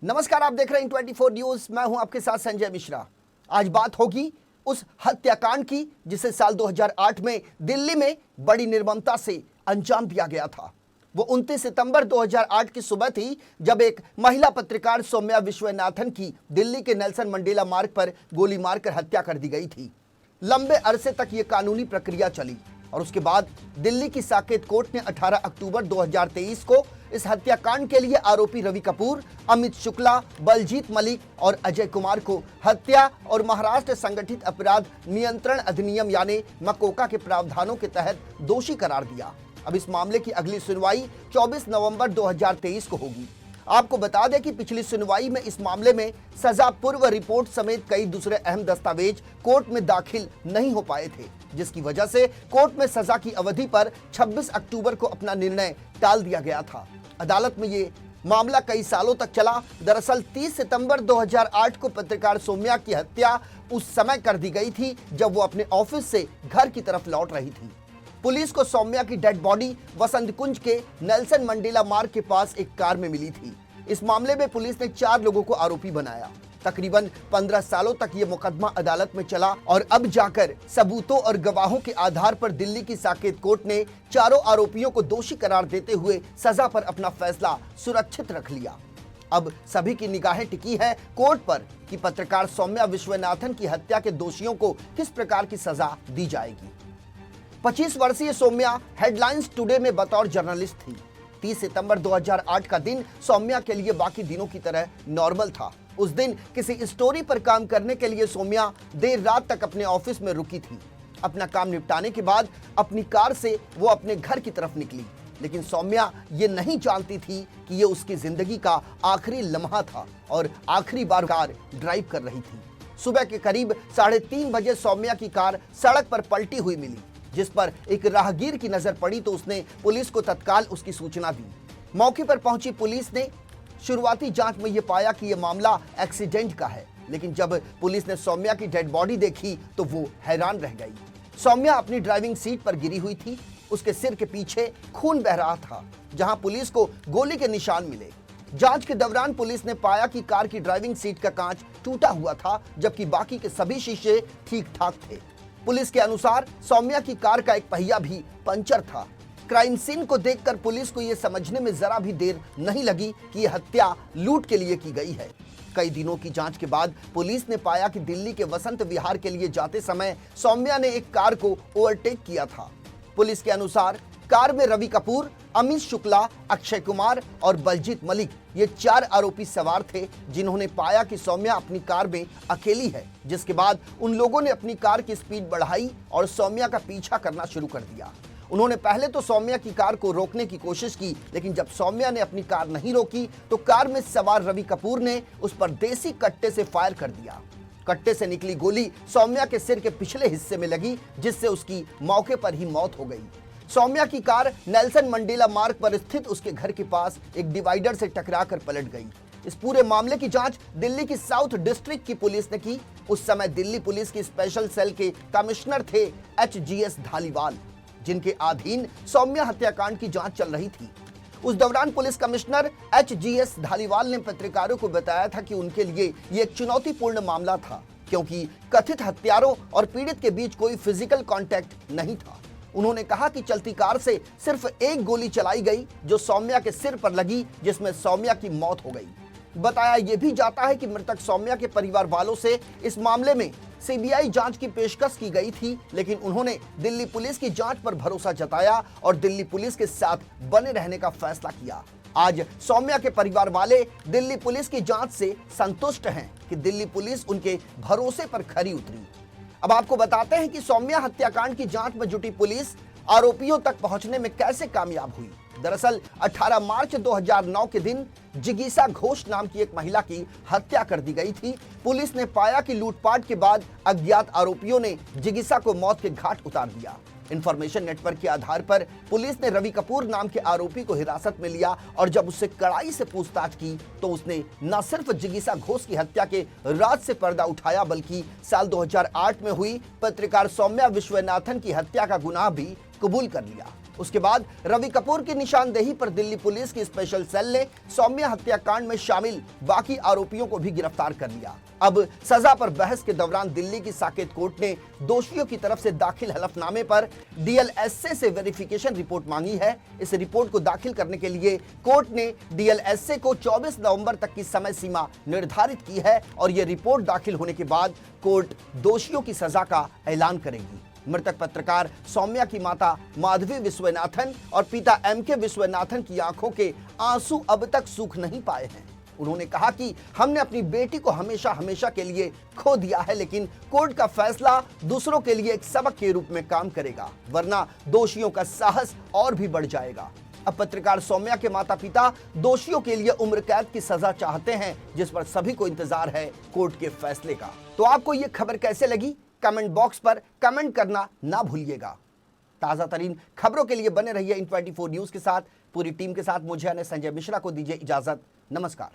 नमस्कार, आप देख रहे हैं 24 न्यूज। मैं हूं आपके साथ संजय मिश्रा। आज बात होगी उस हत्याकांड की जिसे साल 2008 में दिल्ली में बड़ी निर्ममता से अंजाम दिया गया था। वो 29 सितंबर 2008 की सुबह थी जब एक महिला पत्रकार सौम्या विश्वनाथन की दिल्ली के नेल्सन मंडेला मार्ग पर गोली मारकर हत्या कर दी गई थी। लंबे अरसे तक ये कानूनी प्रक्रिया चली और उसके बाद दिल्ली की साकेत कोर्ट ने 18 अक्टूबर 2023 को इस हत्याकांड के लिए आरोपी रवि कपूर, अमित शुक्ला, बलजीत मलिक और अजय कुमार को हत्या और महाराष्ट्र संगठित अपराध नियंत्रण अधिनियम यानी मकोका के प्रावधानों के तहत दोषी करार दिया। अब इस मामले की अगली सुनवाई 24 नवंबर 2023 को होगी। आपको बता दें कि पिछली सुनवाई में इस मामले में सजा पूर्व रिपोर्ट समेत कई दूसरे अहम दस्तावेज कोर्ट में दाखिल नहीं हो पाए थे, जिसकी वजह से कोर्ट में सजा की अवधि पर 26 अक्टूबर को अपना निर्णय टाल दिया गया था। अदालत में ये मामला कई सालों तक चला। दरअसल 30 सितंबर 2008 को पत्रकार सौम्या की हत्या उस समय कर दी गई थी जब वो अपने ऑफिस से घर की तरफ लौट रही थी। पुलिस को सौम्या की डेड बॉडी वसंत कुंज के नेल्सन मंडेला मार्ग के पास एक कार में मिली थी। इस मामले में पुलिस ने 4 लोगों को आरोपी बनाया। तकरीबन 15 सालों तक ये मुकदमा अदालत में चला और अब जाकर सबूतों और गवाहों के आधार पर दिल्ली की साकेत कोर्ट ने चारों आरोपियों को दोषी करार देते हुए सजा पर अपना फैसला सुरक्षित रख लिया। अब सभी की निगाहें टिकी है कोर्ट पर कि पत्रकार सौम्या विश्वनाथन की हत्या के दोषियों को किस प्रकार की सजा दी जाएगी। 25 वर्षीय सौम्या हेडलाइंस टुडे में बतौर जर्नलिस्ट थी। 30 सितंबर 2008 का दिन सौम्या के लिए बाकी दिनों की तरह नॉर्मल था। उस दिन किसी स्टोरी पर काम करने के लिए सौम्या देर रात तक अपने ऑफिस में रुकी थी। अपना काम निपटाने के बाद अपनी कार से वो अपने घर की तरफ निकली, लेकिन सौम्या ये नहीं जानती थी कि ये उसकी जिंदगी का आखिरी लम्हा था और आखिरी बार कार ड्राइव कर रही थी। सुबह के करीब 3:30 बजे सौम्या की कार सड़क पर पलटी हुई मिली, जिस पर एक राहगीर की नजर पड़ी तो उसने पुलिस को तत्काल उसकी सूचना दी। मौके पर पहुंची पुलिस ने शुरुआती जांच में यह पाया कि यह मामला एक्सीडेंट का है, लेकिन जब पुलिस ने सौम्या की डेड बॉडी देखी तो वो हैरान रह गई। सौम्या अपनी ड्राइविंग सीट पर गिरी हुई थी। उसके सिर के पीछे खून बह रहा था, जहां पुलिस को गोली के निशान मिले। जांच के दौरान पुलिस ने पाया कि कार की ड्राइविंग सीट का कांच टूटा हुआ था, जबकि बाकी के सभी शीशे ठीक ठाक थे। पुलिस के अनुसार सौम्या की कार का एक पहिया भी पंचर था। क्राइम सीन को देखकर पुलिस को यह समझने में जरा भी देर नहीं लगी कि यह हत्या लूट के लिए की गई है। कई दिनों की जांच के बाद पुलिस ने पाया कि दिल्ली के वसंत विहार के लिए जाते समय सौम्या ने एक कार को ओवरटेक किया था। पुलिस के अनुसार कार में रवि कपूर, अमित शुक्ला, अक्षय कुमार और बलजीत मलिक ये 4 आरोपी सवार थे, जिन्होंने पाया कि सौम्या अपनी कार में अकेली है, जिसके बाद उन लोगों ने अपनी कार की स्पीड बढ़ाई और सौम्या का पीछा करना शुरू कर दिया। उन्होंने पहले तो सौम्या की कार को रोकने की कोशिश की, लेकिन जब सौम्या ने अपनी कार नहीं रोकी तो कार में सवार रवि कपूर ने उस पर देसी कट्टे से फायर कर दिया। कट्टे से निकली गोली सौम्या के सिर के पिछले हिस्से में लगी, जिससे उसकी मौके पर ही मौत हो गई। सौम्या की कार नेल्सन मंडेला मार्ग पर स्थित उसके घर के पास एक डिवाइडर से टकराकर पलट गई। इस पूरे मामले की जांच दिल्ली की साउथ डिस्ट्रिक्ट की पुलिस ने की। उस समय दिल्ली पुलिस की स्पेशल सेल के कमिश्नर थे HGS धालीवाल, जिनके अधीन सौम्या हत्याकांड की जांच चल रही थी। उस दौरान पुलिस कमिश्नर HGS धालीवाल ने पत्रकारों को बताया था कि उनके लिए ये एक चुनौतीपूर्ण मामला था, क्योंकि कथित हत्यारों और पीड़ित के बीच कोई फिजिकल कांटेक्ट नहीं था। उन्होंने कहा कि चलती कार से सिर्फ एक गोली चलाई गई, जो सौम्या के सिर पर लगी, जिसमें सौम्या की मौत हो गई। बताया यह भी जाता है कि मृतक सौम्या के परिवार वालों से इस मामले में CBI जांच की पेशकश की गई थी, लेकिन उन्होंने दिल्ली पुलिस की जांच पर भरोसा जताया और दिल्ली पुलिस के साथ बने रहने का फैसला किया। आज सौम्या के परिवार वाले दिल्ली पुलिस की जांच से संतुष्ट हैं कि दिल्ली पुलिस उनके भरोसे पर खरी उतरी। अब आपको बताते हैं कि सौम्या हत्याकांड की जांच में जुटी पुलिस आरोपियों तक पहुंचने में कैसे कामयाब हुई। दरअसल 18 मार्च 2009 के दिन जिगीसा घोष नाम की एक महिला की हत्या कर दी गई थी। पुलिस ने पाया कि लूटपाट के बाद अज्ञात आरोपियों ने जिगीसा को मौत के घाट उतार दिया। इंफॉर्मेशन नेटवर्क के आधार पर पुलिस ने रवि कपूर नाम के आरोपी को हिरासत में लिया और जब उससे कड़ाई से पूछताछ की तो उसने न सिर्फ जिगीसा घोष की हत्या के राज से पर्दा उठाया, बल्कि साल 2008 में हुई पत्रकार सौम्या विश्वनाथन की हत्या का गुनाह भी कबूल कर लिया। उसके बाद रवि कपूर की निशानदेही पर दिल्ली पुलिस की स्पेशल सेल ने सौम्या हत्याकांड में शामिल बाकी आरोपियों को भी गिरफ्तार कर लिया। अब सजा पर बहस के दौरान दिल्ली की साकेत कोर्ट ने दोषियों की तरफ से दाखिल हलफनामे पर डीएलएसए से वेरिफिकेशन रिपोर्ट मांगी है। इस रिपोर्ट को दाखिल करने के लिए कोर्ट ने डीएलएसए को 24 नवंबर तक की समय सीमा निर्धारित की है और यह रिपोर्ट दाखिल होने के बाद कोर्ट दोषियों की सजा का ऐलान करेगी। मृतक पत्रकार सौम्या की माता माधवी विश्वनाथन और पिता एमके विश्वनाथन की आंखों के आंसू अब तक सूख नहीं पाए हैं। उन्होंने कहा कि हमने अपनी बेटी को हमेशा हमेशा के लिए खो दिया है, लेकिन कोर्ट का फैसला दूसरों के लिए एक सबक के रूप में काम करेगा, वरना दोषियों का साहस और भी बढ़ जाएगा। अब पत्रकार सौम्या के माता पिता दोषियों के लिए उम्र कैद की सजा चाहते हैं, जिस पर सभी को इंतजार है कोर्ट के फैसले का। तो आपको यह खबर कैसे लगी, कमेंट बॉक्स पर कमेंट करना ना भूलिएगा। ताजा तरीन खबरों के लिए बने रहिए इन 24 न्यूज के साथ। पूरी टीम के साथ मुझे यानी संजय मिश्रा को दीजिए इजाजत। नमस्कार।